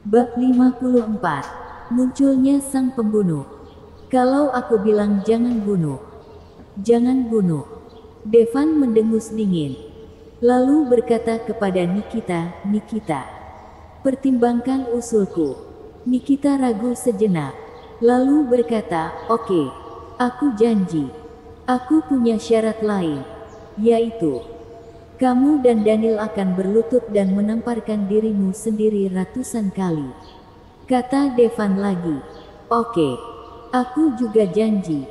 Bab 54. Munculnya sang pembunuh. Kalau aku bilang jangan bunuh. Jangan bunuh. Devan mendengus dingin. Lalu berkata kepada Nikita, Nikita, pertimbangkan usulku. Nikita ragu sejenak. Lalu berkata, oke, aku janji. Aku punya syarat lain. Yaitu, kamu dan Daniel akan berlutut dan menamparkan dirimu sendiri ratusan kali. Kata Devan lagi. Oke, aku juga janji.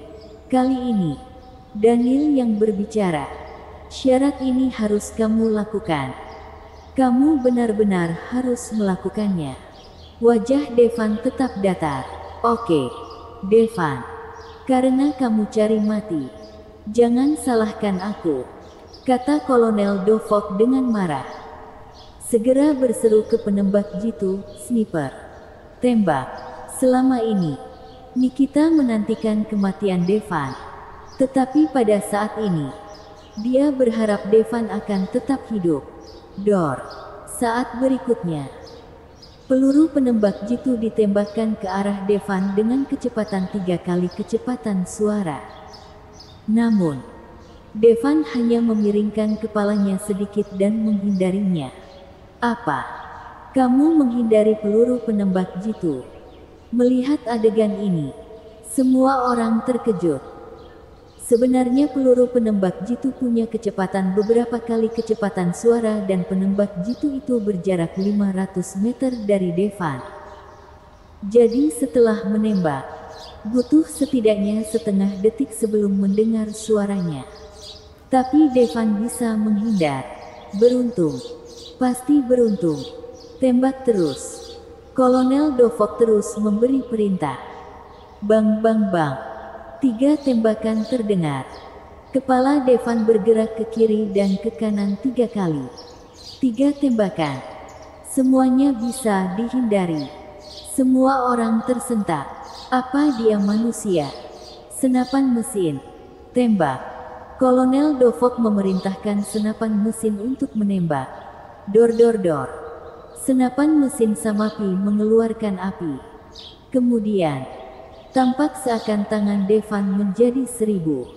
Kali ini, Daniel yang berbicara. Syarat ini harus kamu lakukan. Kamu benar-benar harus melakukannya. Wajah Devan tetap datar. Oke, Devan. Karena kamu cari mati. Jangan salahkan aku. Kata Kolonel Dovok dengan marah. Segera berseru ke penembak jitu, sniper. Tembak. Selama ini, Nikita menantikan kematian Devan. Tetapi pada saat ini, dia berharap Devan akan tetap hidup. Dor. Saat berikutnya, peluru penembak jitu ditembakkan ke arah Devan dengan kecepatan 3 kali kecepatan suara. Namun, Devan hanya memiringkan kepalanya sedikit dan menghindarinya. Apa? Kamu menghindari peluru penembak jitu? Melihat adegan ini, semua orang terkejut. Sebenarnya peluru penembak jitu punya kecepatan beberapa kali kecepatan suara dan penembak jitu itu berjarak 500 meter dari Devan. Jadi setelah menembak, butuh setidaknya setengah detik sebelum mendengar suaranya. Tapi Devan bisa menghindar. Beruntung. Pasti beruntung. Tembak terus. Kolonel Dovok terus memberi perintah. Bang bang bang. 3 tembakan terdengar. Kepala Devan bergerak ke kiri dan ke kanan 3 kali. 3 tembakan. Semuanya bisa dihindari. Semua orang tersentak. Apa dia manusia? Senapan mesin. Tembak. Kolonel Dovok memerintahkan senapan mesin untuk menembak. Dor dor dor. Senapan mesin Samapi mengeluarkan api. Kemudian, tampak seakan tangan Devan menjadi 1000.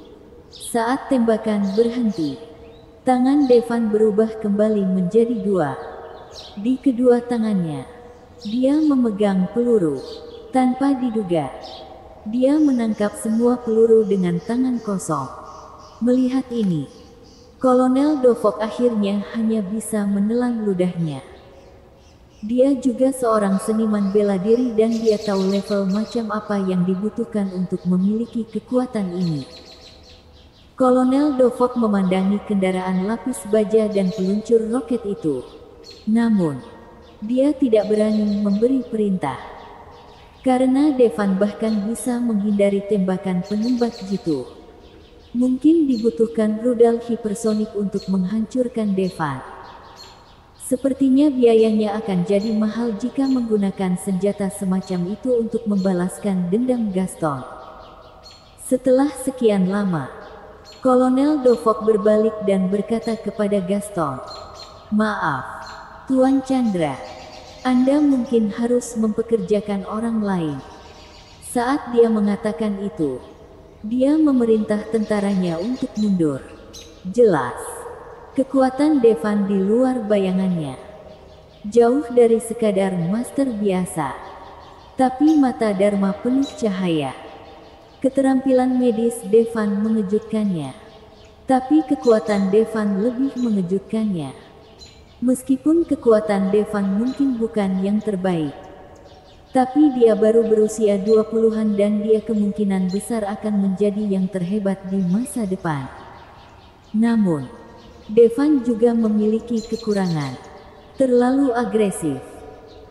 Saat tembakan berhenti, tangan Devan berubah kembali menjadi 2. Di kedua tangannya, dia memegang peluru. Tanpa diduga, dia menangkap semua peluru dengan tangan kosong. Melihat ini, Kolonel Dovok akhirnya hanya bisa menelan ludahnya. Dia juga seorang seniman bela diri dan dia tahu level macam apa yang dibutuhkan untuk memiliki kekuatan ini. Kolonel Dovok memandangi kendaraan lapis baja dan peluncur roket itu. Namun, dia tidak berani memberi perintah. Karena Devan bahkan bisa menghindari tembakan penembak jitu. Mungkin dibutuhkan rudal hipersonik untuk menghancurkan Devan. Sepertinya biayanya akan jadi mahal jika menggunakan senjata semacam itu untuk membalaskan dendam Gaston. Setelah sekian lama, Kolonel Dovok berbalik dan berkata kepada Gaston, maaf, Tuan Chandra, Anda mungkin harus mempekerjakan orang lain. Saat dia mengatakan itu, dia memerintah tentaranya untuk mundur. Jelas, kekuatan Devan di luar bayangannya. Jauh dari sekadar master biasa. Tapi mata Dharma penuh cahaya. Keterampilan medis Devan mengejutkannya. Tapi kekuatan Devan lebih mengejutkannya. Meskipun kekuatan Devan mungkin bukan yang terbaik, tapi dia baru berusia 20-an dan dia kemungkinan besar akan menjadi yang terhebat di masa depan. Namun, Devan juga memiliki kekurangan. Terlalu agresif.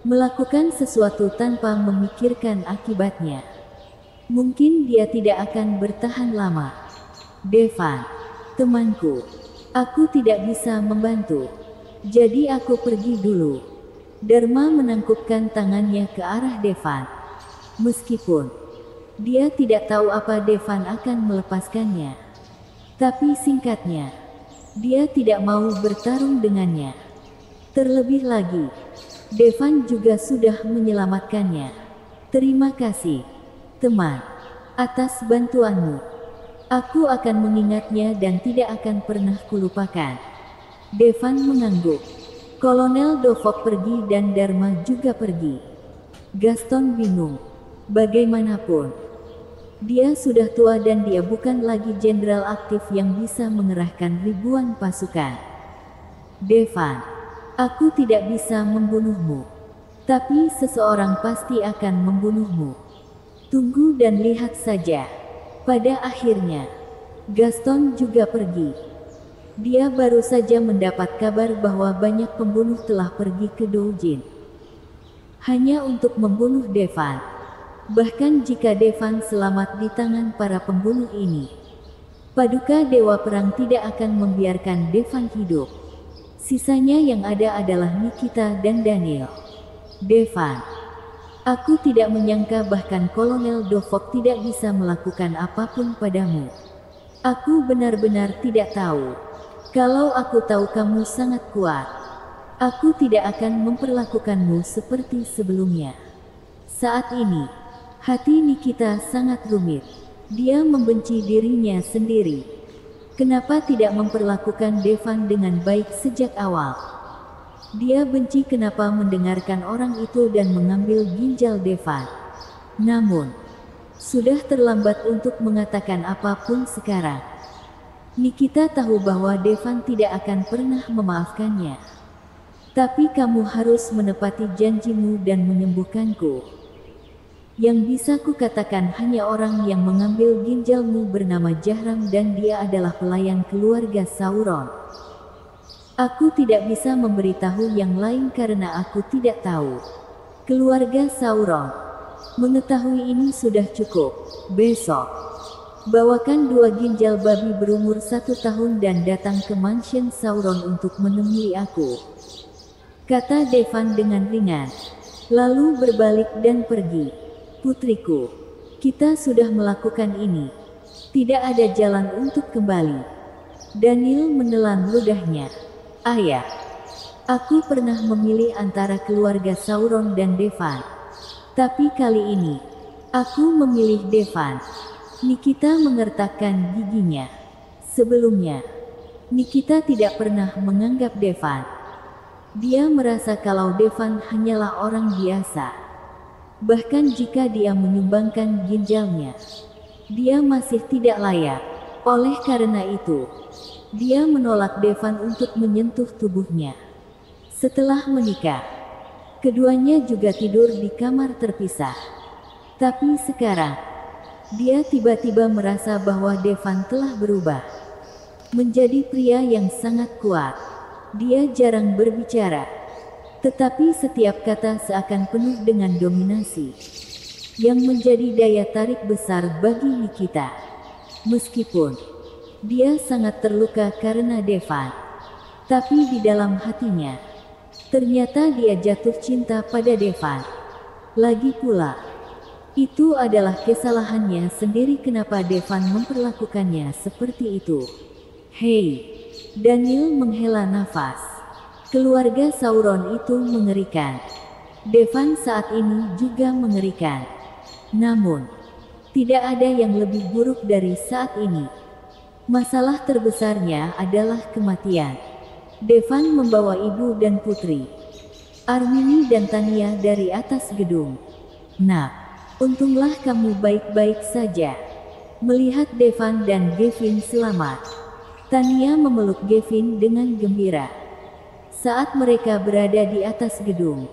Melakukan sesuatu tanpa memikirkan akibatnya. Mungkin dia tidak akan bertahan lama. Devan, temanku, aku tidak bisa membantu. Jadi aku pergi dulu. Dharma menangkupkan tangannya ke arah Devan. Meskipun dia tidak tahu apa Devan akan melepaskannya. Tapi singkatnya, dia tidak mau bertarung dengannya. Terlebih lagi, Devan juga sudah menyelamatkannya. Terima kasih, teman, atas bantuanmu. Aku akan mengingatnya dan tidak akan pernah kulupakan. Devan mengangguk. Kolonel Dovok pergi dan Dharma juga pergi. Gaston bingung. Bagaimanapun, dia sudah tua dan dia bukan lagi jenderal aktif yang bisa mengerahkan ribuan pasukan. Devan, aku tidak bisa membunuhmu. Tapi seseorang pasti akan membunuhmu. Tunggu dan lihat saja. Pada akhirnya, Gaston juga pergi. Dia baru saja mendapat kabar bahwa banyak pembunuh telah pergi ke Doujin. Hanya untuk membunuh Devan. Bahkan jika Devan selamat di tangan para pembunuh ini, Paduka Dewa Perang tidak akan membiarkan Devan hidup. Sisanya yang ada adalah Nikita dan Daniel. Devan, aku tidak menyangka bahkan Kolonel Dovok tidak bisa melakukan apapun padamu. Aku benar-benar tidak tahu. Kalau aku tahu kamu sangat kuat, aku tidak akan memperlakukanmu seperti sebelumnya. Saat ini, hati Nikita sangat rumit. Dia membenci dirinya sendiri. Kenapa tidak memperlakukan Devan dengan baik sejak awal? Dia benci kenapa mendengarkan orang itu dan mengambil ginjal Devan. Namun, sudah terlambat untuk mengatakan apapun sekarang. Nikita tahu bahwa Devan tidak akan pernah memaafkannya. Tapi kamu harus menepati janjimu dan menyembuhkanku. Yang bisa kukatakan hanya orang yang mengambil ginjalmu bernama Jahram dan dia adalah pelayan keluarga Sauron. Aku tidak bisa memberitahu yang lain karena aku tidak tahu. Keluarga Sauron mengetahui ini sudah cukup. Besok, bawakan 2 ginjal babi berumur 1 tahun dan datang ke mansion Sauron untuk menemui aku, kata Devan dengan ringan. Lalu berbalik dan pergi. Putriku, kita sudah melakukan ini. Tidak ada jalan untuk kembali. Daniel menelan ludahnya. Ayah, aku pernah memilih antara keluarga Sauron dan Devan. Tapi kali ini, aku memilih Devan. Nikita mengertakkan giginya. Sebelumnya, Nikita tidak pernah menganggap Devan. Dia merasa kalau Devan hanyalah orang biasa. Bahkan jika dia menyumbangkan ginjalnya, dia masih tidak layak. Oleh karena itu, dia menolak Devan untuk menyentuh tubuhnya. Setelah menikah, keduanya juga tidur di kamar terpisah. Tapi sekarang, dia tiba-tiba merasa bahwa Devan telah berubah menjadi pria yang sangat kuat. Dia jarang berbicara, tetapi setiap kata seakan penuh dengan dominasi, yang menjadi daya tarik besar bagi Nikita. Meskipun dia sangat terluka karena Devan, tapi di dalam hatinya, ternyata dia jatuh cinta pada Devan. Lagi pula, itu adalah kesalahannya sendiri kenapa Devan memperlakukannya seperti itu. Hei, Daniel menghela nafas. Keluarga Sauron itu mengerikan. Devan saat ini juga mengerikan. Namun, tidak ada yang lebih buruk dari saat ini. Masalah terbesarnya adalah kematian. Devan membawa ibu dan putri, Armini dan Tania dari atas gedung. Nak, untunglah kamu baik-baik saja. Melihat Devan dan Gavin selamat, Tania memeluk Gavin dengan gembira. Saat mereka berada di atas gedung,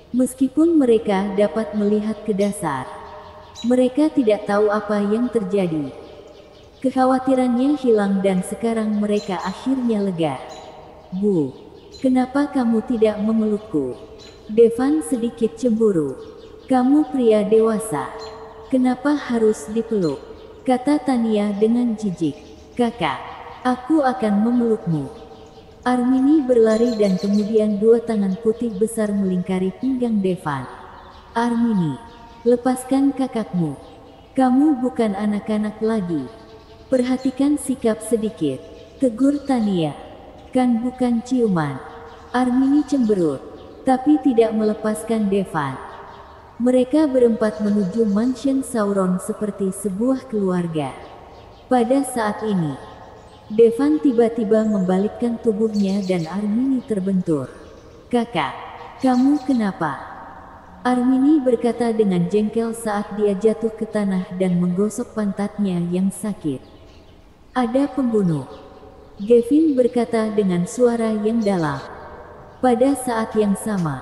meskipun mereka dapat melihat ke dasar, mereka tidak tahu apa yang terjadi. Kekhawatirannya hilang dan sekarang mereka akhirnya lega. Bu, kenapa kamu tidak memelukku? Devan sedikit cemburu. Kamu pria dewasa. Kenapa harus dipeluk? Kata Tania dengan jijik. Kakak, aku akan memelukmu. Armini berlari dan kemudian 2 tangan putih besar melingkari pinggang Devan. Armini, lepaskan kakakmu. Kamu bukan anak-anak lagi. Perhatikan sikap sedikit, tegur Tania. Kan bukan ciuman. Armini cemberut. tapi tidak melepaskan Devan. Mereka berempat menuju mansion Sauron seperti sebuah keluarga. Pada saat ini, Devan tiba-tiba membalikkan tubuhnya dan Armini terbentur. "Kakak, kamu kenapa?" Armini berkata dengan jengkel saat dia jatuh ke tanah dan menggosok pantatnya yang sakit. "Ada pembunuh," Gavin berkata dengan suara yang dalam. Pada saat yang sama,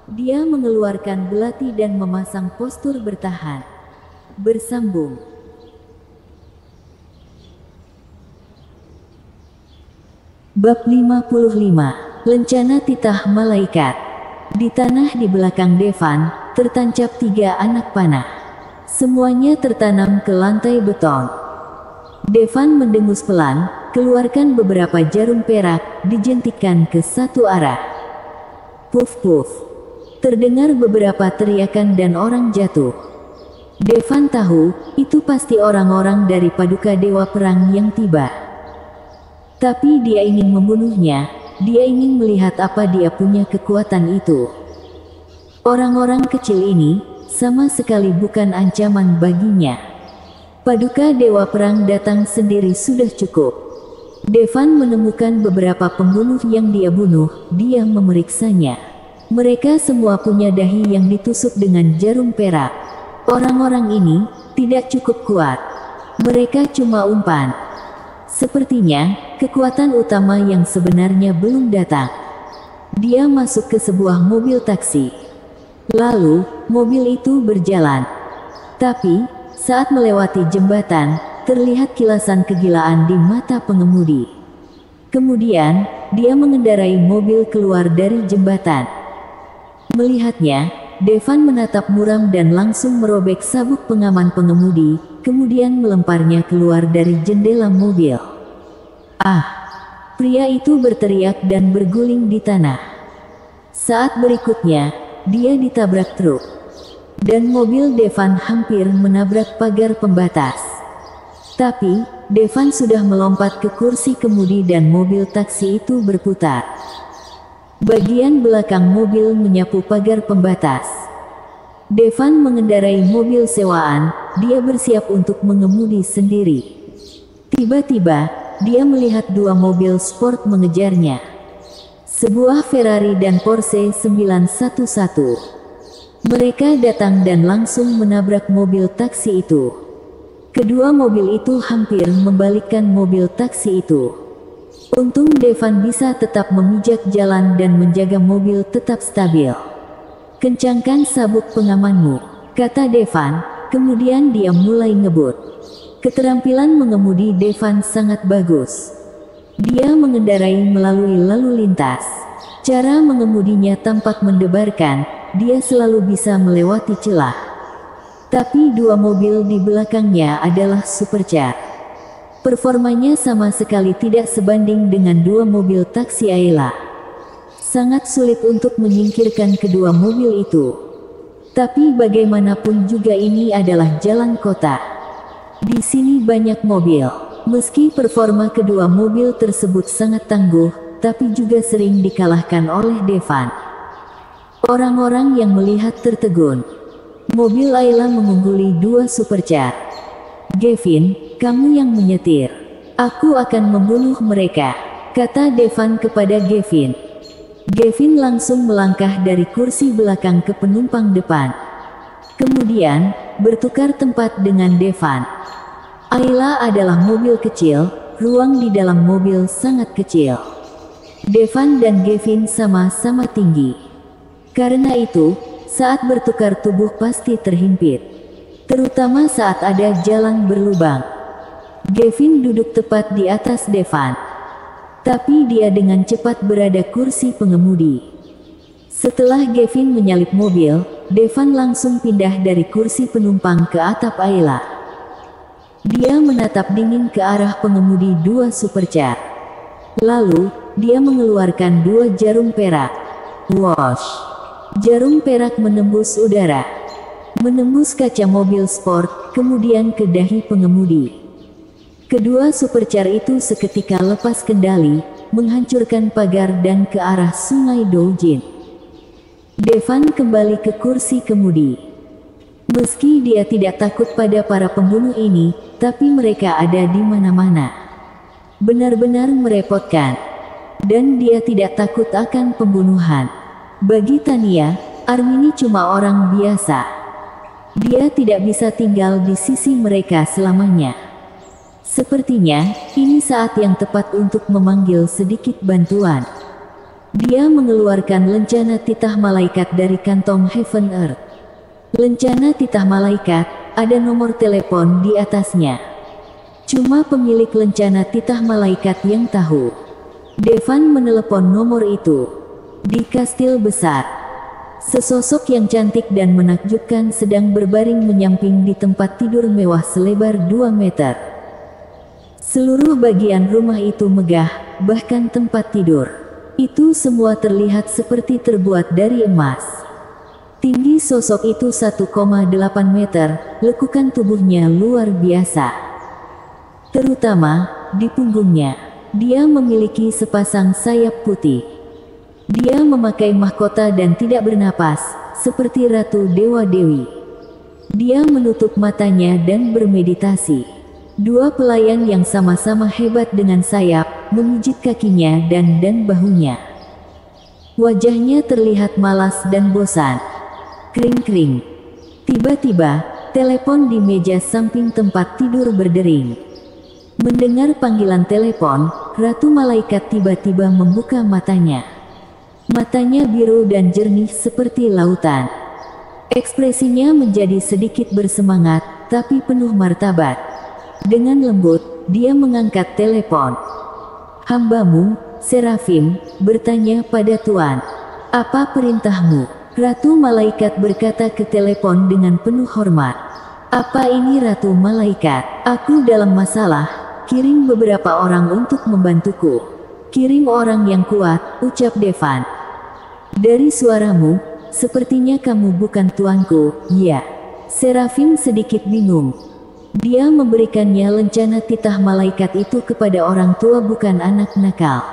dia mengeluarkan belati dan memasang postur bertahan. Bersambung. Bab 55. Lencana Titah Malaikat. Di tanah di belakang Devan, tertancap 3 anak panah. Semuanya tertanam ke lantai beton. Devan mendengus pelan, keluarkan beberapa jarum perak, dijentikkan ke satu arah. Puf-puf. Terdengar beberapa teriakan dan orang jatuh. Devan tahu, itu pasti orang-orang dari Paduka Dewa Perang yang tiba. Tapi dia ingin membunuhnya, dia ingin melihat apa dia punya kekuatan itu. Orang-orang kecil ini, sama sekali bukan ancaman baginya. Paduka Dewa Perang datang sendiri sudah cukup. Devan menemukan beberapa pembunuh yang dia bunuh, dia memeriksanya. Mereka semua punya dahi yang ditusuk dengan jarum perak. Orang-orang ini, tidak cukup kuat. Mereka cuma umpan. Sepertinya, kekuatan utama yang sebenarnya belum datang. Dia masuk ke sebuah mobil taksi. Lalu, mobil itu berjalan. Tapi, saat melewati jembatan, terlihat kilasan kegilaan di mata pengemudi. Kemudian, dia mengendarai mobil keluar dari jembatan. Melihatnya, Devan menatap muram dan langsung merobek sabuk pengaman pengemudi, kemudian melemparnya keluar dari jendela mobil. "Ah!" Pria itu berteriak dan berguling di tanah. Saat berikutnya, dia ditabrak truk. Dan mobil Devan hampir menabrak pagar pembatas. Tapi, Devan sudah melompat ke kursi kemudi dan mobil taksi itu berputar. Bagian belakang mobil menyapu pagar pembatas. Devan mengendarai mobil sewaan, dia bersiap untuk mengemudi sendiri. Tiba-tiba, dia melihat 2 mobil sport mengejarnya. Sebuah Ferrari dan Porsche 911. Mereka datang dan langsung menabrak mobil taksi itu. Kedua mobil itu hampir membalikkan mobil taksi itu. Untung Devan bisa tetap memijak jalan dan menjaga mobil tetap stabil. "Kencangkan sabuk pengamanmu," kata Devan, kemudian dia mulai ngebut. Keterampilan mengemudi Devan sangat bagus. Dia mengendarai melalui lalu lintas. Cara mengemudinya tampak mendebarkan, dia selalu bisa melewati celah. Tapi 2 mobil di belakangnya adalah supercar. Performanya sama sekali tidak sebanding dengan 2 mobil taksi Ayla. Sangat sulit untuk menyingkirkan kedua mobil itu. Tapi bagaimanapun juga ini adalah jalan kota. Di sini banyak mobil. Meski performa kedua mobil tersebut sangat tangguh, tapi juga sering dikalahkan oleh Devan. Orang-orang yang melihat tertegun. Mobil Ayla mengungguli 2 supercar. "Gavin, kamu yang menyetir. Aku akan membunuh mereka," kata Devan kepada Gavin. Gavin langsung melangkah dari kursi belakang ke penumpang depan. Kemudian, bertukar tempat dengan Devan. Ayla adalah mobil kecil, ruang di dalam mobil sangat kecil. Devan dan Gavin sama-sama tinggi. Karena itu, saat bertukar tubuh pasti terhimpit. Terutama saat ada jalan berlubang. Gavin duduk tepat di atas Devan. Tapi dia dengan cepat berada kursi pengemudi. Setelah Gavin menyalip mobil, Devan langsung pindah dari kursi penumpang ke atap Ayla. Dia menatap dingin ke arah pengemudi 2 supercar. Lalu, dia mengeluarkan 2 jarum perak. Wosh! Jarum perak menembus udara. Menembus kaca mobil sport, kemudian ke dahi pengemudi. Kedua supercar itu seketika lepas kendali, menghancurkan pagar dan ke arah sungai Doujin. Devan kembali ke kursi kemudi. Meski dia tidak takut pada para pembunuh ini, tapi mereka ada di mana-mana. Benar-benar merepotkan. Dan dia tidak takut akan pembunuhan. Bagi Tania, Armini cuma orang biasa. Dia tidak bisa tinggal di sisi mereka selamanya. Sepertinya, ini saat yang tepat untuk memanggil sedikit bantuan. Dia mengeluarkan lencana titah malaikat dari kantong Heaven Earth. Lencana titah malaikat, ada nomor telepon di atasnya. Cuma pemilik lencana titah malaikat yang tahu. Devan menelepon nomor itu. Di kastil besar, sesosok yang cantik dan menakjubkan sedang berbaring menyamping di tempat tidur mewah selebar 2 meter. Seluruh bagian rumah itu megah, bahkan tempat tidur. Itu semua terlihat seperti terbuat dari emas. Tinggi sosok itu 1,8 meter, lekukan tubuhnya luar biasa. Terutama, di punggungnya, dia memiliki sepasang sayap putih. Dia memakai mahkota dan tidak bernapas, seperti Ratu Dewa Dewi. Dia menutup matanya dan bermeditasi. Dua pelayan yang sama-sama hebat dengan sayap, memijit kakinya dan bahunya. Wajahnya terlihat malas dan bosan. Kring-kring. Tiba-tiba, telepon di meja samping tempat tidur berdering. Mendengar panggilan telepon, Ratu Malaikat tiba-tiba membuka matanya. Matanya biru dan jernih seperti lautan. Ekspresinya menjadi sedikit bersemangat, tapi penuh martabat. Dengan lembut, dia mengangkat telepon. "Hambamu, Serafim, bertanya pada Tuan. Apa perintahmu?" Ratu Malaikat berkata ke telepon dengan penuh hormat. "Apa ini Ratu Malaikat? Aku dalam masalah. Kirim beberapa orang untuk membantuku." "Kirim orang yang kuat," ucap Devan. "Dari suaramu, sepertinya kamu bukan tuanku." "Ya." Serafim sedikit bingung. Dia memberikannya lencana titah malaikat itu kepada orang tua, bukan anak nakal.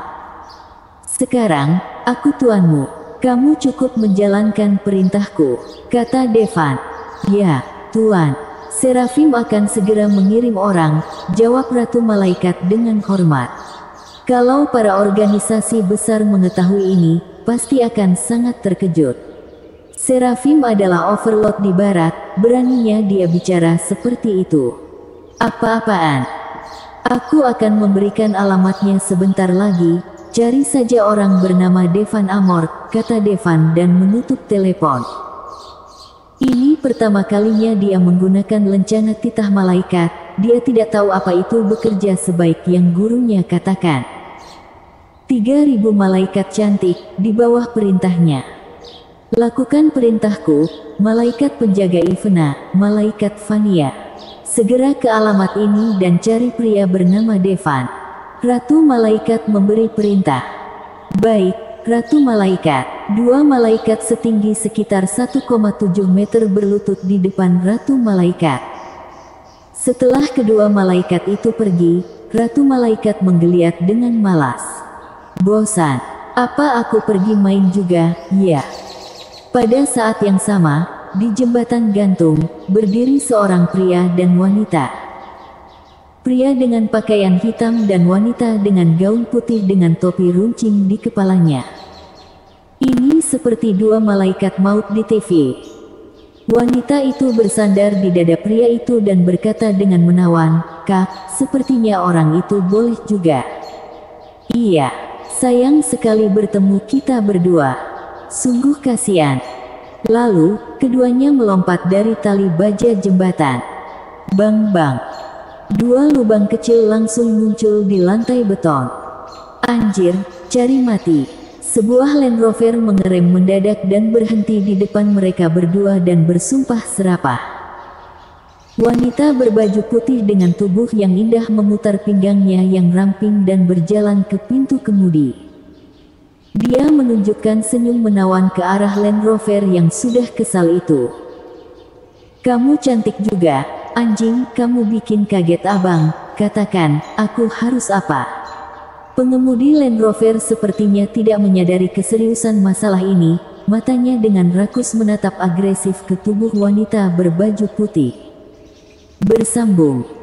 "Sekarang, aku tuanmu. Kamu cukup menjalankan perintahku," kata Devan. "Ya, Tuan. Serafim akan segera mengirim orang," jawab Ratu Malaikat dengan hormat. "Kalau para organisasi besar mengetahui ini, pasti akan sangat terkejut." Serafim adalah overlord di barat, beraninya dia bicara seperti itu. "Apa-apaan? Aku akan memberikan alamatnya sebentar lagi, cari saja orang bernama Devan Amor," kata Devan dan menutup telepon. Ini pertama kalinya dia menggunakan lencana titah malaikat, dia tidak tahu apa itu bekerja sebaik yang gurunya katakan. 3.000 malaikat cantik, di bawah perintahnya. "Lakukan perintahku, malaikat penjaga Ivana, malaikat Vania. Segera ke alamat ini dan cari pria bernama Devan." Ratu Malaikat memberi perintah. "Baik, Ratu Malaikat." Dua malaikat setinggi sekitar 1,7 meter berlutut di depan Ratu Malaikat. Setelah kedua malaikat itu pergi, Ratu Malaikat menggeliat dengan malas. "Bosan. Apa aku pergi main juga?" "Ya." Pada saat yang sama, di jembatan gantung, berdiri seorang pria dan wanita. Pria dengan pakaian hitam dan wanita dengan gaun putih dengan topi runcing di kepalanya. Ini seperti dua malaikat maut di TV. Wanita itu bersandar di dada pria itu dan berkata dengan menawan, "Kak, sepertinya orang itu boleh juga." "Iya, sayang sekali bertemu kita berdua. Sungguh kasihan." Lalu, keduanya melompat dari tali baja jembatan. Bang-bang. Dua lubang kecil langsung muncul di lantai beton. "Anjir, cari mati." Sebuah Land Rover mengerem mendadak dan berhenti di depan mereka berdua dan bersumpah serapah. Wanita berbaju putih dengan tubuh yang indah memutar pinggangnya yang ramping dan berjalan ke pintu kemudi. Dia menunjukkan senyum menawan ke arah Land Rover yang sudah kesal itu. "Kamu cantik juga, anjing, kamu bikin kaget abang. Katakan, aku harus apa?" Pengemudi Land Rover sepertinya tidak menyadari keseriusan masalah ini. matanya dengan rakus menatap agresif ke tubuh wanita berbaju putih. Bersambung.